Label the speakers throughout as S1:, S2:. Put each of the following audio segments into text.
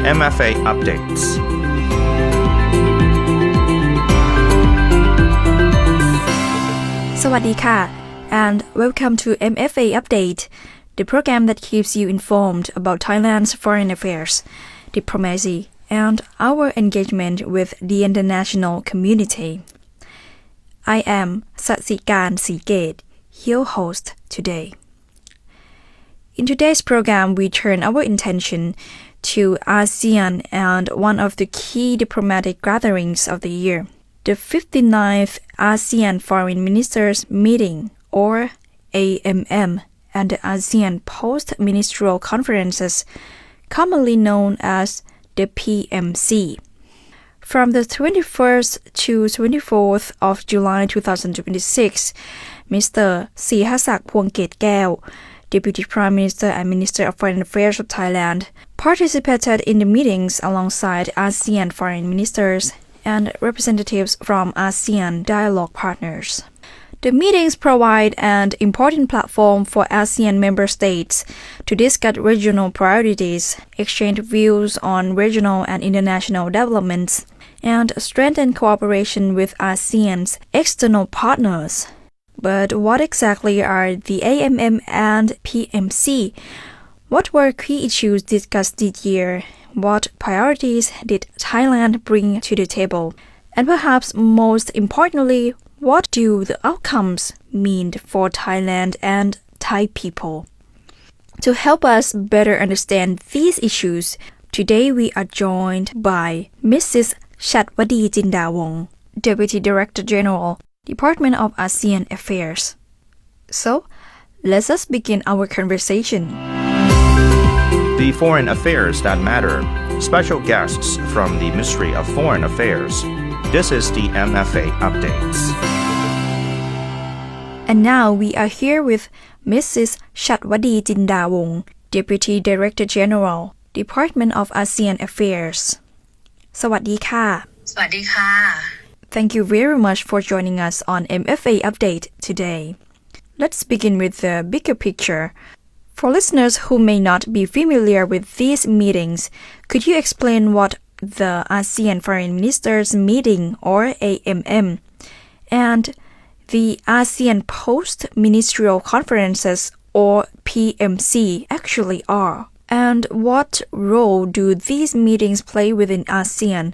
S1: MFA updates
S2: สวัสดีค่ะ and welcome to MFA Update, the program that keeps you informed about Thailand's foreign affairs, diplomacy, and our engagement with the international community. I am สศิการศรีเกต your host today. In today's program, we turn our attention to ASEAN and one of the key diplomatic gatherings of the year, the 59th ASEAN Foreign Ministers Meeting, or AMM, and the ASEAN Post-Ministerial Conferences, commonly known as the PMC. From the 21st to 24th of July 2026, Mr. ศรีหศักดิ์ พวงเกตแก้ว Deputy Prime Minister and Minister of Foreign Affairs of Thailand, participated in the meetings alongside ASEAN foreign ministers and representatives from ASEAN dialogue partners. The meetings provide an important platform for ASEAN member states to discuss regional priorities, exchange views on regional and international developments, and strengthen cooperation with ASEAN's external partners. But what exactly are the AMM and PMC? What were key issues discussed this year? What priorities did Thailand bring to the table? And perhaps most importantly, what do the outcomes mean for Thailand and Thai people? To help us better understand these issues, today we are joined by Mrs. Chatvadee Chindawongse, Deputy Director General, Department of ASEAN Affairs. So, let us begin our conversation.
S1: The foreign affairs that matter. Special guests from the Ministry of Foreign Affairs. This is the MFA updates.
S2: And now we are here with Mrs. Chatvadee Chindawongse, Deputy Director General, Department of ASEAN Affairs. สวัสดีค่ะ
S3: สวัสดีค่ะ
S2: Thank you very much for joining us on MFA Update today. Let's begin with the bigger picture. For listeners who may not be familiar with these meetings, could you explain what the ASEAN Foreign Ministers Meeting, or AMM, and the ASEAN Post-Ministerial Conferences, or PMC, actually are? And what role do these meetings play within ASEAN?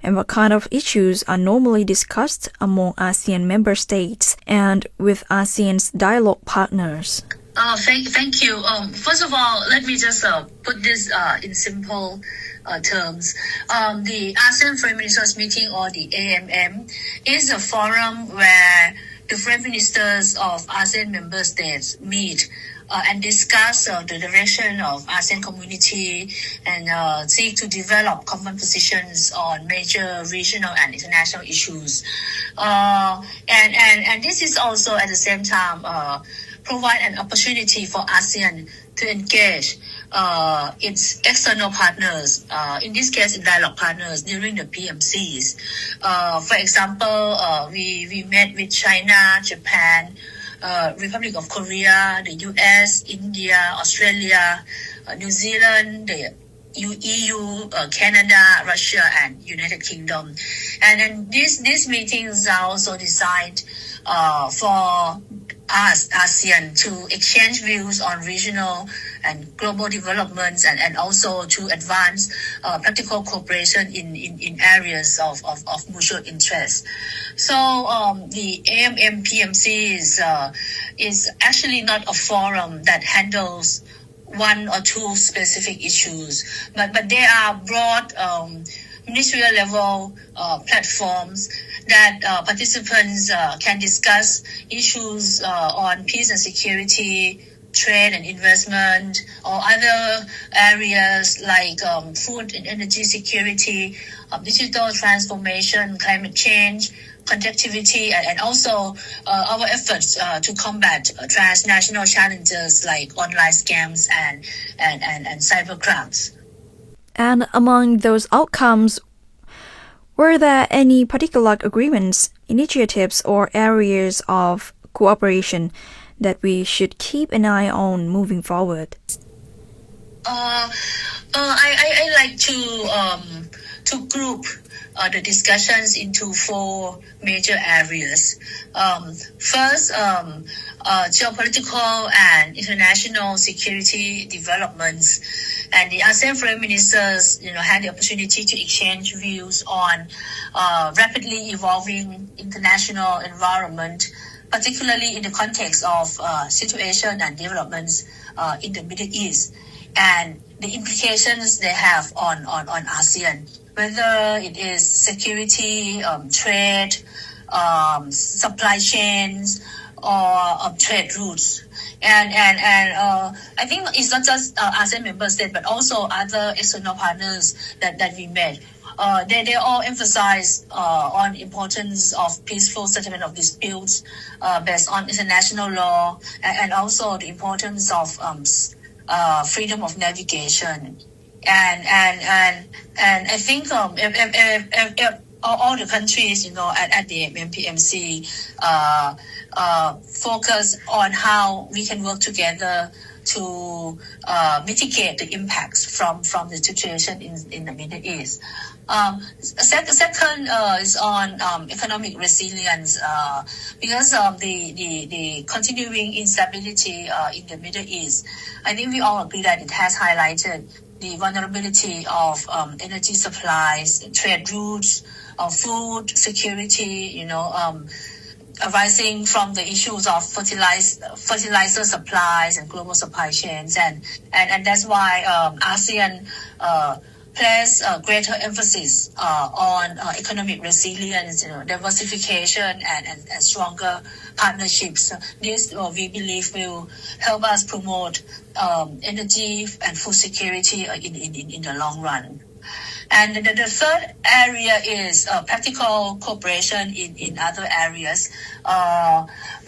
S2: And what kind of issues are normally discussed among ASEAN member states and with ASEAN's dialogue partners?
S3: Thank you. First of all, let me just put this in simple terms. The ASEAN Foreign Ministers Meeting, or the AMM, is a forum where the foreign ministers of ASEAN member states meet and discuss the direction of ASEAN community and seek to develop common positions on major regional and international issues. And this is also at the same time provide an opportunity for ASEAN to engage its external partners, in this case, in dialogue partners during the PMCs. For example, we met with China, Japan, Republic of Korea, the US, India, Australia, New Zealand, the EU, Canada, Russia, and United Kingdom. And these meetings are also designed for us, ASEAN, to exchange views on regional and global developments and also to advance practical cooperation in areas of mutual interest. So the AMM PMC is actually not a forum that handles one or two specific issues, but they are broad ministerial level platforms that participants can discuss issues on peace and security, trade and investment, or other areas like food and energy security, digital transformation, climate change, connectivity, and also our efforts to combat transnational challenges like online scams and cyber crimes.
S2: And among those outcomes, were there any particular agreements, initiatives, or areas of cooperation that we should keep an eye on moving forward?
S3: I like to group the discussions into four major areas. First, geopolitical and international security developments, and the ASEAN foreign ministers, had the opportunity to exchange views on rapidly evolving international environment, particularly in the context of situation and developments in the Middle East, and the implications they have on ASEAN, whether it is security, trade, supply chains, or trade routes. And I think it's not just ASEAN member states, but also other external partners that we met. They all emphasize on importance of peaceful settlement of disputes based on international law, and also the importance of freedom of navigation. And I think if all the countries, at the MPMC focus on how we can work together to mitigate the impacts from the situation in the Middle East. Second is on economic resilience, because of the continuing instability in the Middle East. I think we all agree that it has highlighted the vulnerability of energy supplies, trade routes, food security, arising from the issues of fertilizer supplies and global supply chains, and that's why ASEAN place greater emphasis on economic resilience, diversification, and stronger partnerships. This we believe will help us promote energy and food security in the long run. And the third area is practical cooperation in other areas.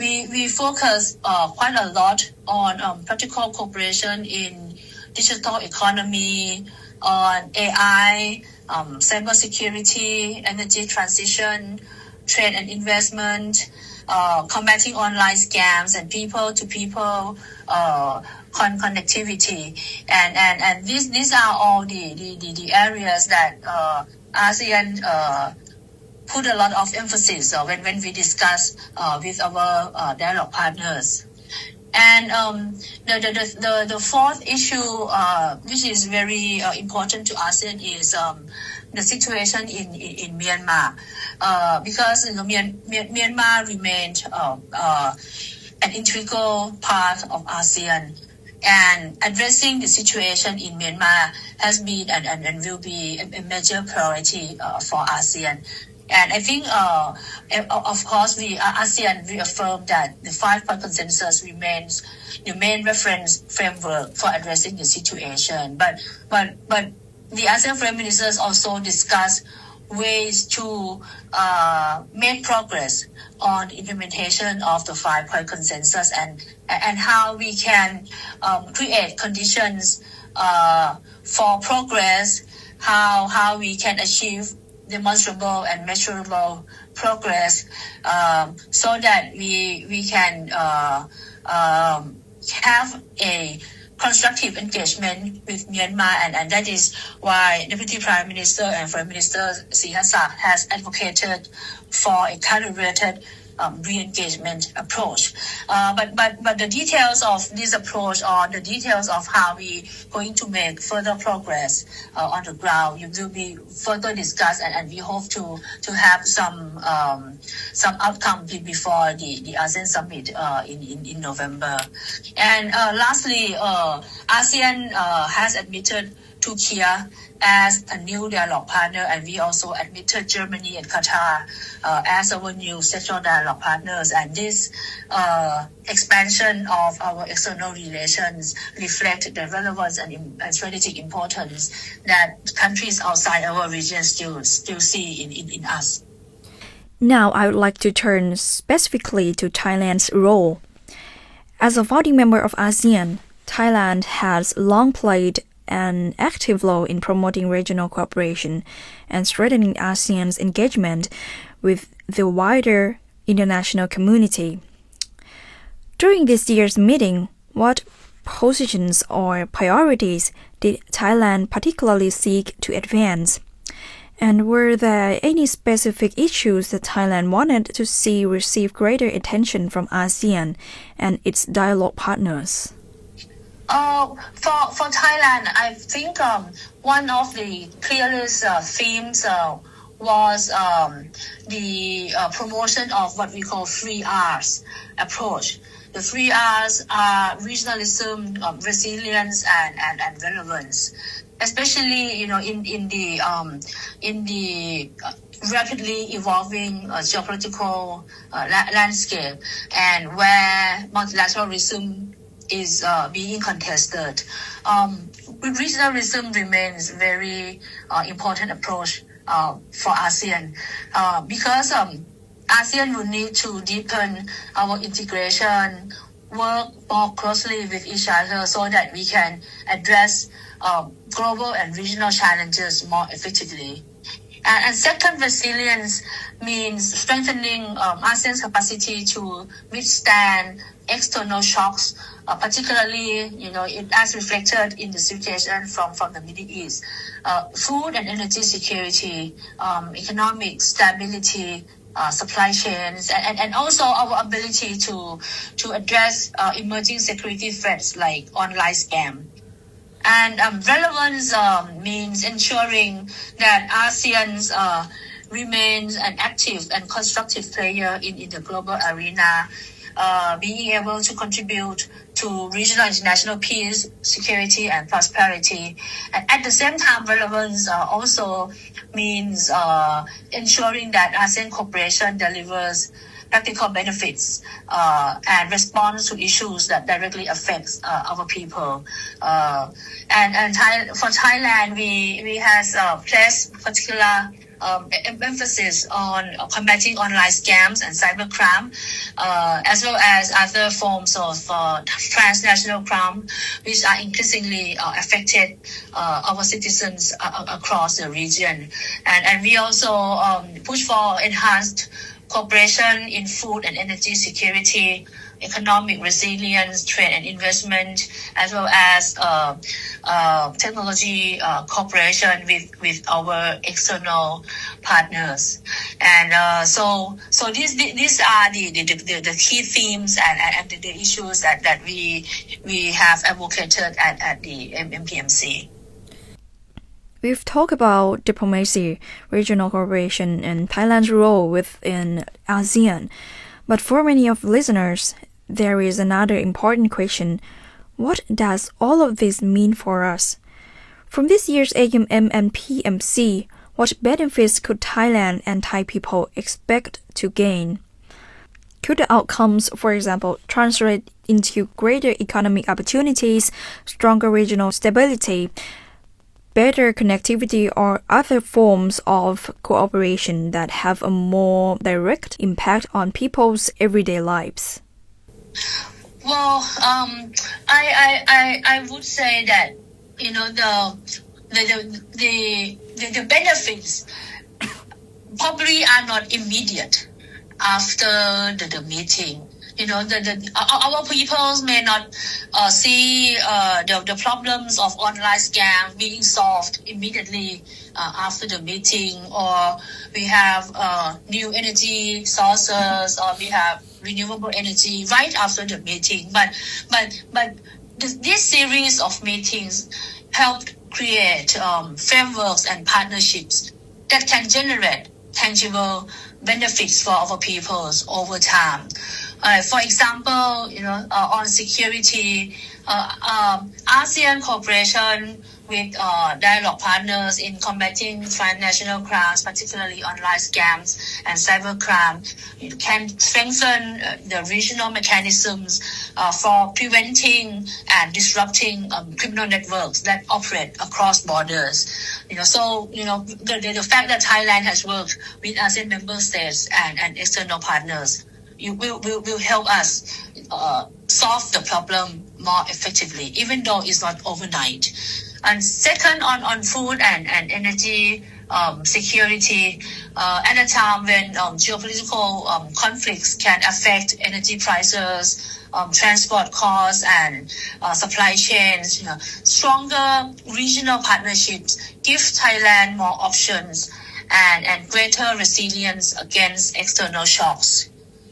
S3: We focus quite a lot on practical cooperation in digital economy, on AI, cybersecurity, energy transition, trade and investment, combating online scams, and people-to-people connectivity, and these are all the areas that ASEAN put a lot of emphasis when we discuss with our dialogue partners. And the fourth issue, which is very important to ASEAN, is the situation in Myanmar, because Myanmar remained an integral part of ASEAN, and addressing the situation in Myanmar has been and will be a major priority for ASEAN. And I think, of course, ASEAN reaffirmed that the 5-point consensus remains the main reference framework for addressing the situation. But the ASEAN foreign ministers also discussed ways to make progress on implementation of the 5-point consensus, and how we can create conditions for progress, how we can achieve demonstrable and measurable progress, so that we can have a constructive engagement with Myanmar, and that is why Deputy Prime Minister and Foreign Minister Sihasak has advocated for a calibrated re-engagement approach. But the details of this approach, or the details of how we going to make further progress on the ground, it will be further discussed, and we hope to have some outcome before the ASEAN summit in November. And lastly, ASEAN has admitted Turkey as a new dialogue partner, and we also admitted Germany and Qatar as our new sectoral dialogue partners. And this expansion of our external relations reflect the relevance and strategic importance that countries outside our region still see in us.
S2: Now I would like to turn specifically to Thailand's role. As a founding member of ASEAN, Thailand has long played an active role in promoting regional cooperation and strengthening ASEAN's engagement with the wider international community. During this year's meeting, what positions or priorities did Thailand particularly seek to advance? And were there any specific issues that Thailand wanted to see receive greater attention from ASEAN and its dialogue partners?
S3: For Thailand, I think one of the clearest themes was the promotion of what we call 3Rs approach. The 3Rs are regionalism, resilience, and relevance. Especially, in the rapidly evolving geopolitical landscape, and where multilateralism is being contested. Regionalism remains very important approach for ASEAN because ASEAN will need to deepen our integration, work more closely with each other so that we can address global and regional challenges more effectively. And second, resilience means strengthening ASEAN's capacity to withstand external shocks, particularly, as reflected in the situation from the Middle East. Food and energy security, economic stability, supply chains, and also our ability to address emerging security threats like online scam. And relevance means ensuring that ASEAN remains an active and constructive player in the global arena, being able to contribute to regional and international peace, security, and prosperity. And at the same time, relevance also means ensuring that ASEAN cooperation delivers practical benefits and response to issues that directly affects our people. And for Thailand, we has placed particular emphasis on combating online scams and cybercrime, as well as other forms of transnational crime, which are increasingly affected our citizens across the region. And we also push for enhanced cooperation in food and energy security, economic resilience, trade and investment, as well as technology cooperation with our external partners. And so these are the key themes and the issues that we have advocated at the MPMC.
S2: We've talked about diplomacy, regional cooperation, and Thailand's role within ASEAN. But for many of listeners, there is another important question. What does all of this mean for us? From this year's AMM and PMC, what benefits could Thailand and Thai people expect to gain? Could the outcomes, for example, translate into greater economic opportunities, stronger regional stability, better connectivity, or other forms of cooperation that have a more direct impact on people's everyday lives?
S3: Well, I would say that the benefits probably are not immediate after the meeting. Our peoples may not see the problems of online scam being solved immediately after the meeting, or we have new energy sources, or we have renewable energy right after the meeting. But this series of meetings helped create frameworks and partnerships that can generate tangible benefits for our peoples over time. For example, on security, ASEAN cooperation with dialogue partners in combating transnational crimes, particularly online scams and cybercrime, can strengthen the regional mechanisms for preventing and disrupting criminal networks that operate across borders. The fact that Thailand has worked with ASEAN member states and external partners will help us solve the problem more effectively, even though it's not overnight. And second, on food and energy security at a time when geopolitical conflicts can affect energy prices, transport costs, and supply chains. Stronger regional partnerships give Thailand more options and greater resilience against external shocks.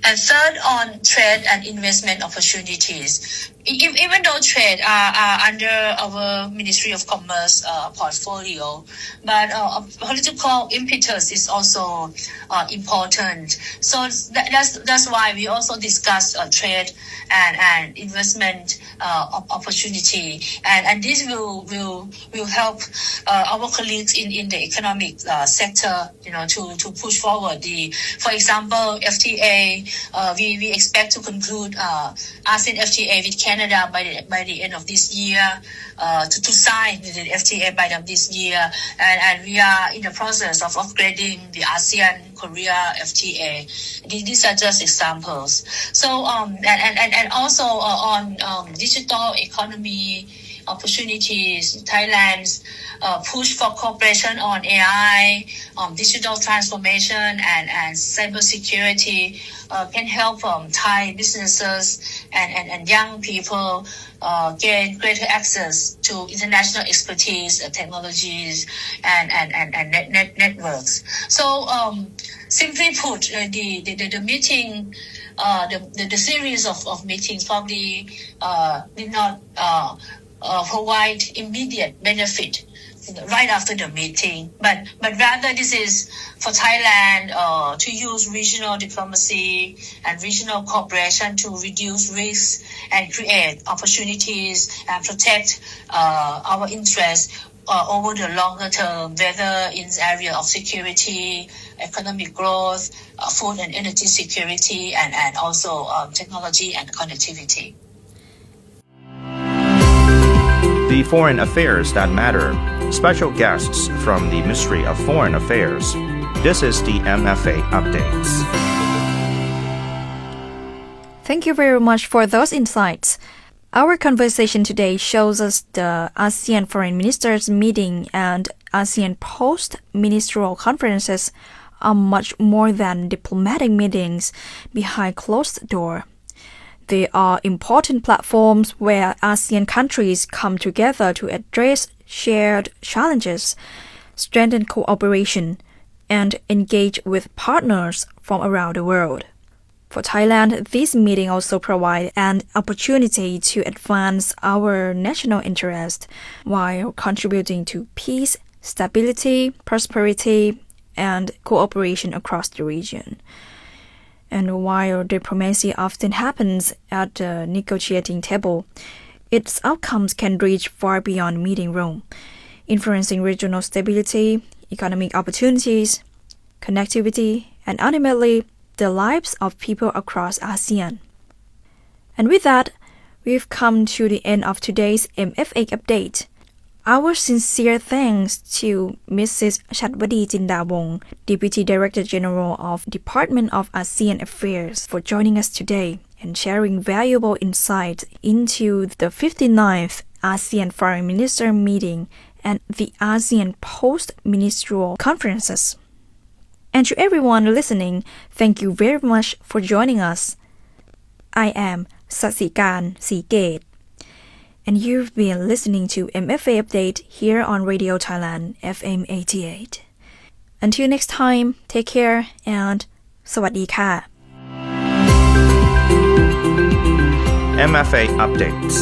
S3: And third, on trade and investment opportunities. Even though trade are under our Ministry of Commerce portfolio, but political impetus is also important. So that's why we also discuss trade and investment opportunity, and this will help our colleagues in the economic sector, to push forward for example, FTA. We expect to conclude ASEAN FTA with Canada by the end of this year, to sign the FTA by the end of this year, and we are in the process of upgrading the ASEAN Korea FTA. These are just examples. So and also on digital economy opportunities, Thailand's push for cooperation on AI, digital transformation, and cybersecurity can help Thai businesses and young people gain greater access to international expertise, technologies, and networks. So simply put, the meeting, the series of meetings probably did not provide immediate benefit right after the meeting, but rather this is for Thailand to use regional diplomacy and regional cooperation to reduce risks and create opportunities and protect our interests over the longer term, whether in the area of security, economic growth, food and energy security, and also technology and connectivity.
S1: The foreign affairs that matter. Special guests from the Ministry of Foreign Affairs. This is the MFA updates.
S2: Thank you very much for those insights. Our conversation today shows us the ASEAN Foreign Ministers meeting and ASEAN post-ministerial conferences are much more than diplomatic meetings behind closed doors. They are important platforms where ASEAN countries come together to address shared challenges, strengthen cooperation, and engage with partners from around the world. For Thailand, this meeting also provides an opportunity to advance our national interest while contributing to peace, stability, prosperity, and cooperation across the region. And while diplomacy often happens at the negotiating table, its outcomes can reach far beyond meeting room, influencing regional stability, economic opportunities, connectivity, and ultimately the lives of people across ASEAN. And with that, we've come to the end of today's MFA update. Our sincere thanks to Mrs. Chatvadee Chindawongse, Deputy Director General of Department of ASEAN Affairs, for joining us today and sharing valuable insights into the 59th ASEAN Foreign Minister meeting and the ASEAN post-ministerial conferences. And to everyone listening, thank you very much for joining us. I am Sasikan Seagate, and you've been listening to MFA Update here on Radio Thailand FM 88. Until next time, take care and สวัสดีค่ะ
S1: MFA updates.